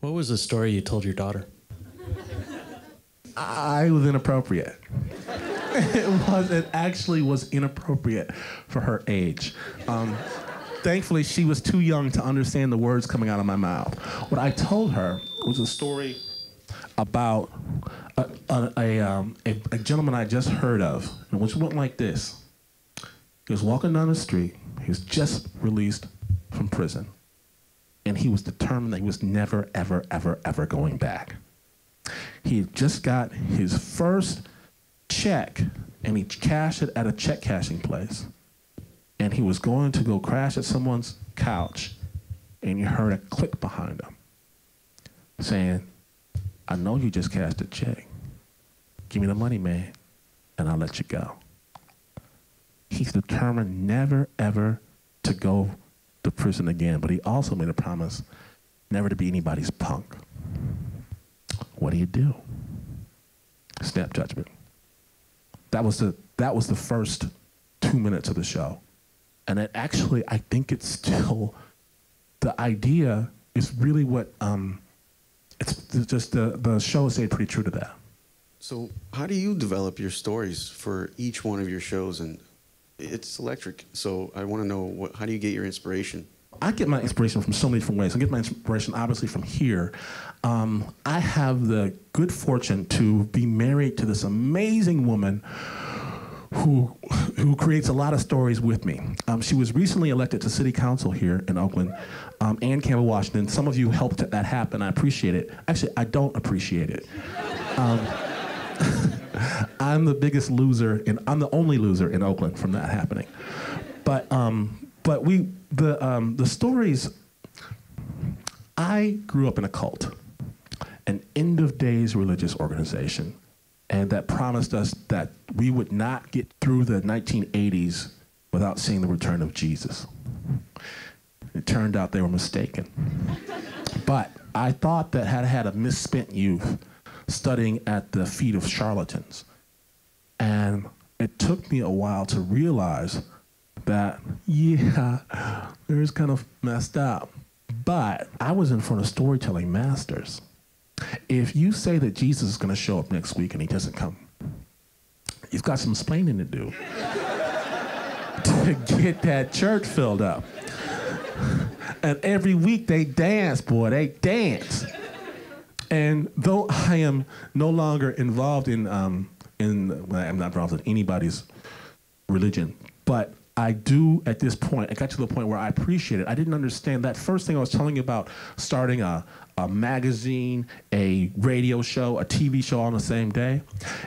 What was the story you told your daughter? I was inappropriate. It actually was inappropriate for her age. Thankfully, she was too young to understand the words coming out of my mouth. What I told her was a story about a gentleman I just heard of, and which went like this. He was walking down the street. He was just released from prison. And he was determined that he was never, ever, ever, ever going back. He had just got his first check, and he cashed it at a check cashing place. And he was going to go crash at someone's couch, and you heard a click behind him saying, I know you just cashed a check. Give me the money, man, and I'll let you go. He's determined never, ever to go to prison again, but he also made a promise never to be anybody's punk. What do? Snap judgment. That was the first 2 minutes of the show. And it actually, I think it's still, the idea is really what, it's just the show is stayed pretty true to that. So how do you develop your stories for each one of your shows? And it's electric, so I want to know, how do you get your inspiration? I get my inspiration from so many different ways. I get my inspiration obviously from here. I have the good fortune to be married to this amazing woman who creates a lot of stories with me. She was recently elected to city council here in Oakland, Ann Campbell Washington. Some of you helped that happen. I appreciate it. Actually, I don't appreciate it. I'm the biggest loser, and I'm the only loser in Oakland from that happening. But the stories. I grew up in a cult, an end of days religious organization, and that promised us that we would not get through the 1980s without seeing the return of Jesus. It turned out they were mistaken. But I thought that had had a misspent youth studying at the feet of charlatans. And it took me a while to realize that, yeah, it was kind of messed up. But I was in front of storytelling masters. If you say that Jesus is going to show up next week and he doesn't come, you've got some explaining to do to get that church filled up. And every week they dance, boy, they dance. And though I am no longer involved in I'm not involved in anybody's religion, but I do at this point, I got to the point where I appreciate it. I didn't understand that first thing I was telling you about starting a magazine, a radio show, a TV show on the same day.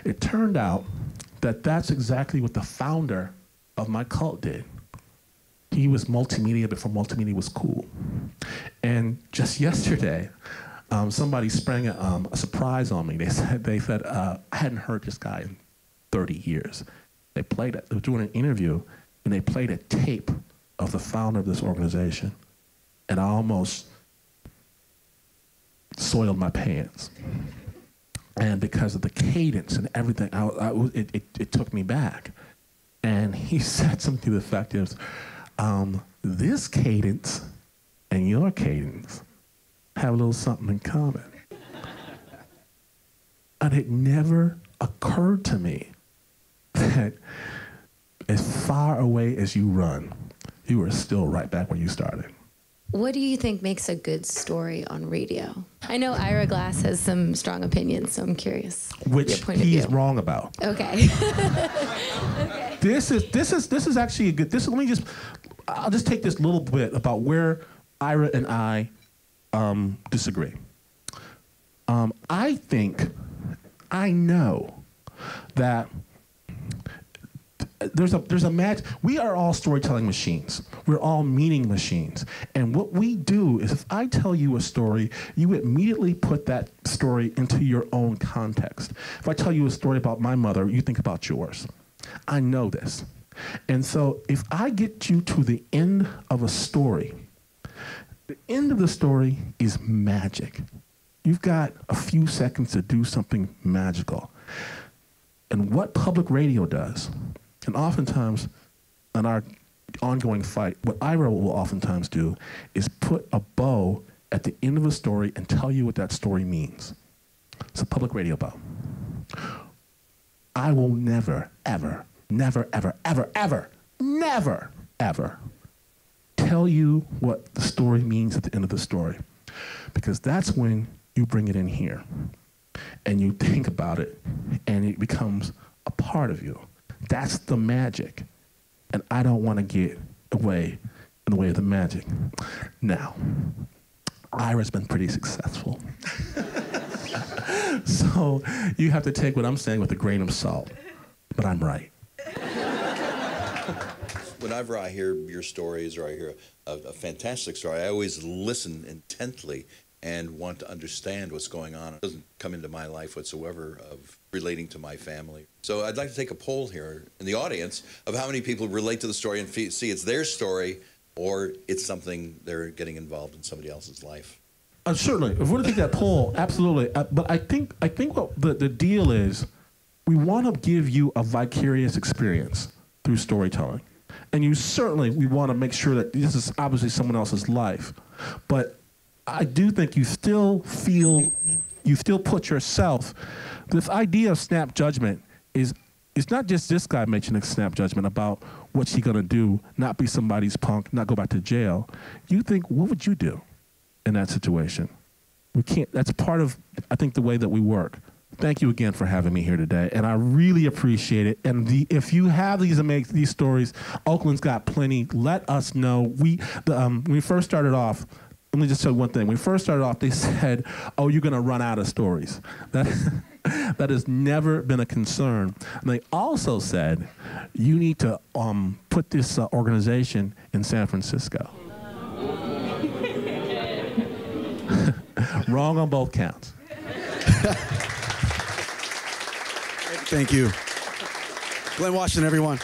It turned out that that's exactly what the founder of my cult did. He was multimedia before multimedia was cool. And just yesterday, somebody sprang a surprise on me. They said I hadn't heard this guy in 30 years. They played it. They were doing an interview, and they played a tape of the founder of this organization, and I almost soiled my pants. And because of the cadence and everything, it took me back. And he said something to the effect of, this cadence and your cadence have a little something in common. And it never occurred to me that as far away as you run, you are still right back where you started. What do you think makes a good story on radio? I know Ira Glass has some strong opinions, so I'm curious. Which he's wrong about. Okay. Okay. This is actually a good. I'll just take this little bit about where Ira and I disagree. I know that there's a magic. We are all storytelling machines. We're all meaning machines. And what we do is, if I tell you a story, you immediately put that story into your own context. If I tell you a story about my mother, you think about yours. I know this. And so if I get you to the end of a story, the end of the story is magic. You've got a few seconds to do something magical. And what public radio does, and oftentimes in our ongoing fight, what Ira will oftentimes do is put a bow at the end of a story and tell you what that story means. It's a public radio bow. I will never, ever, never, ever, ever, ever, never, ever tell you what the story means at the end of the story. Because that's when you bring it in here and you think about it and it becomes a part of you. That's the magic. And I don't want to get away in the way of the magic. Now, Ira's been pretty successful. So you have to take what I'm saying with a grain of salt, but I'm right. Whenever I hear your stories or I hear a fantastic story, I always listen intently and want to understand what's going on. It doesn't come into my life whatsoever of relating to my family. So I'd like to take a poll here in the audience of how many people relate to the story and see it's their story or it's something they're getting involved in somebody else's life. Certainly, if we're going to take that poll, absolutely. But I think what the deal is, we want to give you a vicarious experience through storytelling. And we want to make sure that this is obviously someone else's life. But I do think you still put yourself, this idea of snap judgment it's not just this guy making a snap judgment about what's he going to do, not be somebody's punk, not go back to jail. You think, what would you do in that situation? That's part of, I think, the way that we work. Thank you again for having me here today, and I really appreciate it. And if you have these stories, Oakland's got plenty. Let us know. When we first started off, let me just say one thing. When we first started off, they said, "Oh, you're going to run out of stories." That has never been a concern. And they also said, "You need to put this organization in San Francisco." Wrong on both counts. Thank you. Glynn Washington, everyone.